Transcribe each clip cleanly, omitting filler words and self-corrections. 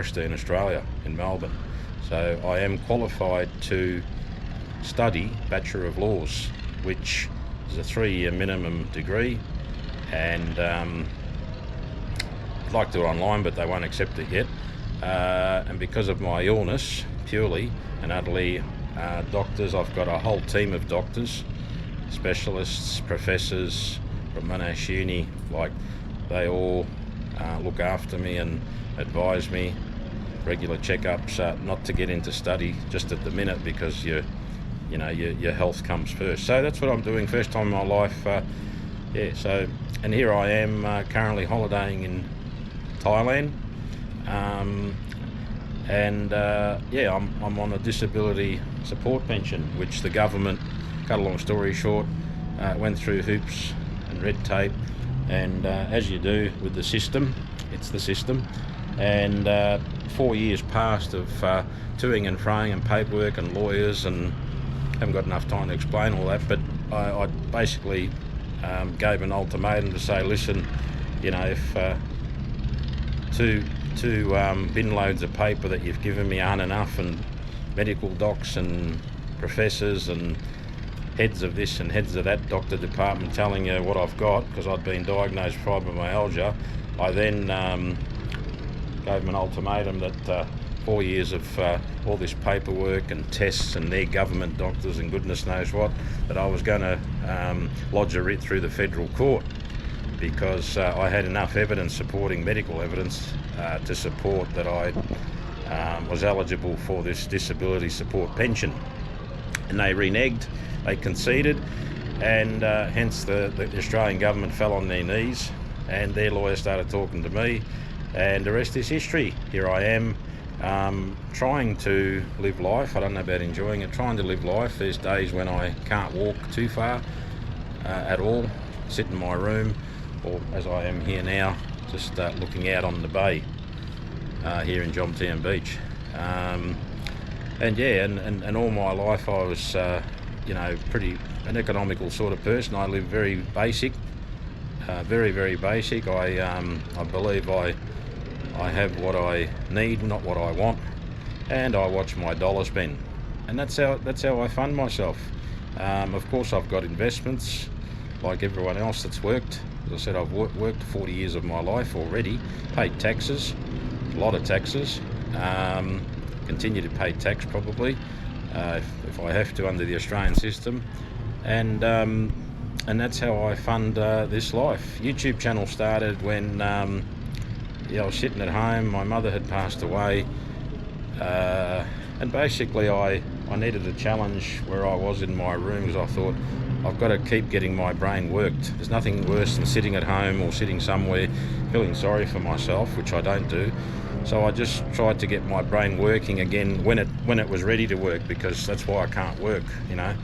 in Australia, in Melbourne. So I am qualified to study Bachelor of Laws, which is a 3-year minimum degree, and I'd like to do it online, but they won't accept it yet. And because of my illness, purely and utterly, doctors, I've got a whole team of doctors, specialists, professors from Monash Uni, like they all look after me and advise me, regular checkups, not to get into study just at the minute, because your health comes first. So that's what I'm doing, first time in my life. And here I am currently holidaying in Thailand, I'm on a disability support pension, which the government, cut a long story short, went through hoops and red tape, and as you do with the system, it's the system, and 4 years passed of toing and froing and paperwork and lawyers, and haven't got enough time to explain all that, but I basically gave an ultimatum to say, listen, if two bin loads of paper that you've given me aren't enough, and medical docs and professors and heads of this and heads of that doctor department telling you what I've got, because I'd been diagnosed with fibromyalgia, I then gave them an ultimatum that 4 years of all this paperwork and tests and their government doctors and goodness knows what, that I was going to lodge a writ through the federal court, because I had enough evidence, supporting medical evidence, to support that I was eligible for this disability support pension. And they reneged, they conceded, and hence the Australian government fell on their knees, and their lawyer started talking to me, and the rest is history. Here I am, trying to live life. I don't know about enjoying it, trying to live life. There's days when I can't walk too far at all, sit in my room, or as I am here now, just looking out on the bay here in Jomtown Beach. And all my life I was, pretty an economical sort of person. I live very basic, very, very basic. I believe I have what I need, not what I want, and I watch my dollar spend, and that's how I fund myself. Of course, I've got investments like everyone else that's worked. As I said, I've worked 40 years of my life already, paid taxes, a lot of taxes, continue to pay tax probably if I have to under the Australian system, and that's how I fund this life. YouTube channel started when I was sitting at home. My mother had passed away, and basically I needed a challenge where I was in my room, because I thought, I've got to keep getting my brain worked. There's nothing worse than sitting at home or sitting somewhere feeling sorry for myself, which I don't do. So I just tried to get my brain working again when it was ready to work, because that's why I can't work, And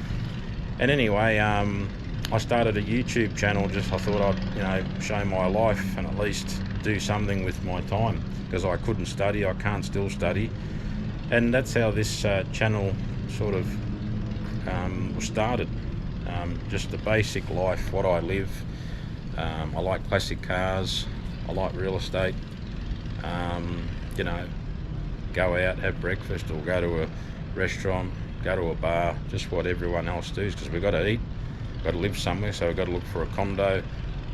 anyway, I started a YouTube channel. I thought I'd show my life and at least do something with my time, because I couldn't study, I can't still study, and that's how this channel sort of was started. Just the basic life, what I live. I like classic cars, I like real estate, go out, have breakfast, or go to a restaurant, go to a bar, just what everyone else does, because we've got to eat, got to live somewhere, so we've got to look for a condo,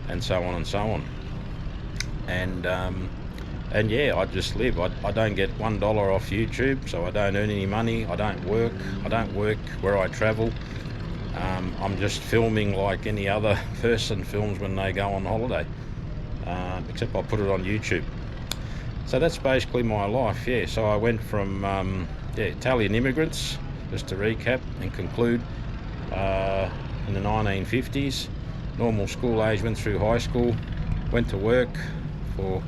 and so on and so on. And I just live. I don't get $1 off YouTube, so I don't earn any money. I don't work where I travel. I'm just filming like any other person films when they go on holiday, except I put it on YouTube. So that's basically my life. So I went from Italian immigrants, just to recap and conclude, in the 1950s, normal school age, went through high school, went to work for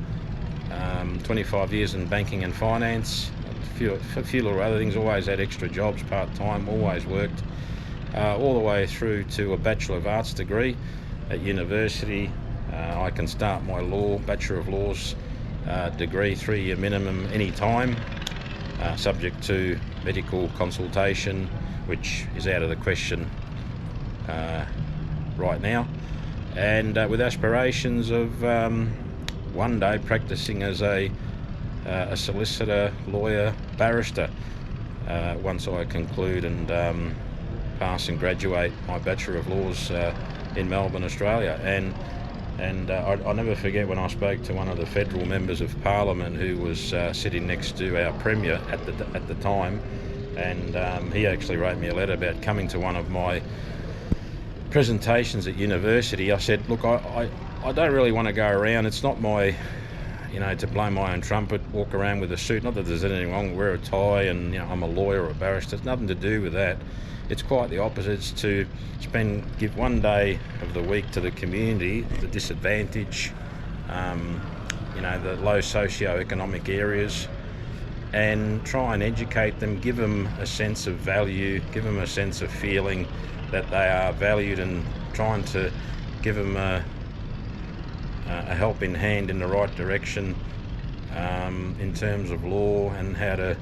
25 years in banking and finance, a few little other things, always had extra jobs, part-time, always worked, all the way through to a Bachelor of Arts degree at university. I can start my Bachelor of Laws degree, 3-year minimum, any time, subject to medical consultation, which is out of the question right now, and with aspirations of one day practicing as a a solicitor, lawyer, barrister once I conclude and pass and graduate my Bachelor of Laws in Melbourne, Australia. And I'll never forget when I spoke to one of the federal members of Parliament who was sitting next to our Premier at the time, and he actually wrote me a letter about coming to one of my presentations at university. I said, look, I don't really want to go around. It's not my, to blow my own trumpet, walk around with a suit. Not that there's anything wrong, wear a tie and I'm a lawyer or a barrister. It's nothing to do with that. It's quite the opposite. It's to give one day of the week to the community, the disadvantaged, the low socio-economic areas, and try and educate them, give them a sense of value, give them a sense of feeling that they are valued, and trying to give them a helping hand in the right direction in terms of law, and how to,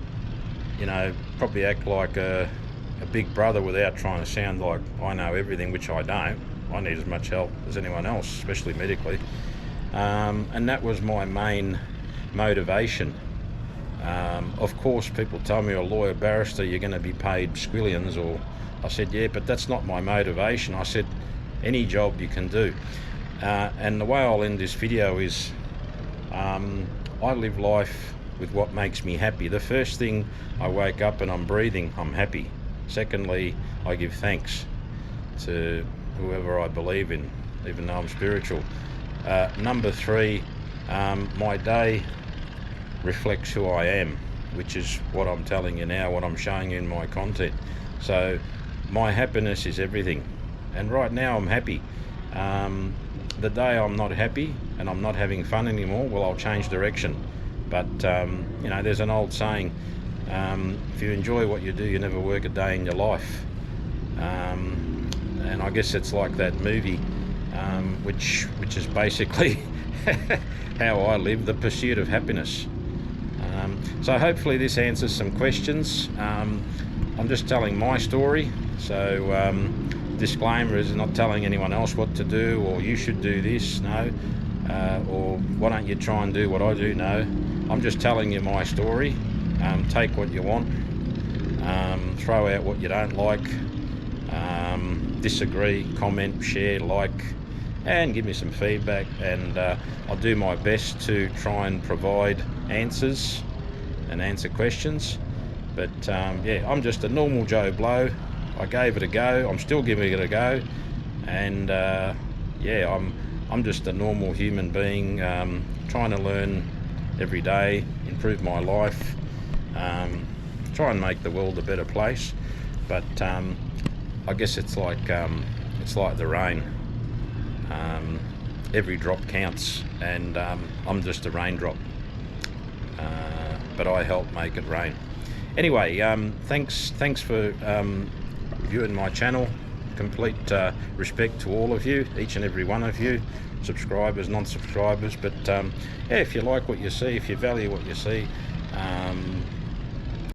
probably act like a big brother without trying to sound like I know everything, which I don't. I need as much help as anyone else, especially medically. And that was my main motivation. Of course, people tell me, a lawyer, barrister, you're going to be paid squillions, or I said, yeah, but that's not my motivation. I said, any job you can do. And the way I'll end this video is, I live life with what makes me happy. The first thing I wake up and I'm breathing, I'm happy. Secondly, I give thanks to whoever I believe in, even though I'm spiritual. Number three, my day reflects who I am, which is what I'm telling you now, what I'm showing you in my content. So my happiness is everything, and right now I'm happy. The day I'm not happy and I'm not having fun anymore, well, I'll change direction. But there's an old saying, if you enjoy what you do, you never work a day in your life. And I guess it's like that movie, which is basically how I live, the pursuit of happiness. So hopefully this answers some questions. I'm just telling my story, so disclaimer is not telling anyone else what to do, or you should do this, no, or why don't you try and do what I do, no. I'm just telling you my story. Take what you want, throw out what you don't like, disagree, comment, share, like, and give me some feedback, and I'll do my best to try and provide answers and answer questions. But yeah, I'm just a normal Joe Blow. I gave it a go, I'm still giving it a go, and yeah, I'm just a normal human being, trying to learn every day, improve my life, try and make the world a better place. But I guess it's like the rain. Every drop counts, and I'm just a raindrop, but I help make it rain. Anyway, thanks for viewing my channel. Complete respect to all of you, each and every one of you, subscribers, non-subscribers. But yeah, if you like what you see, if you value what you see,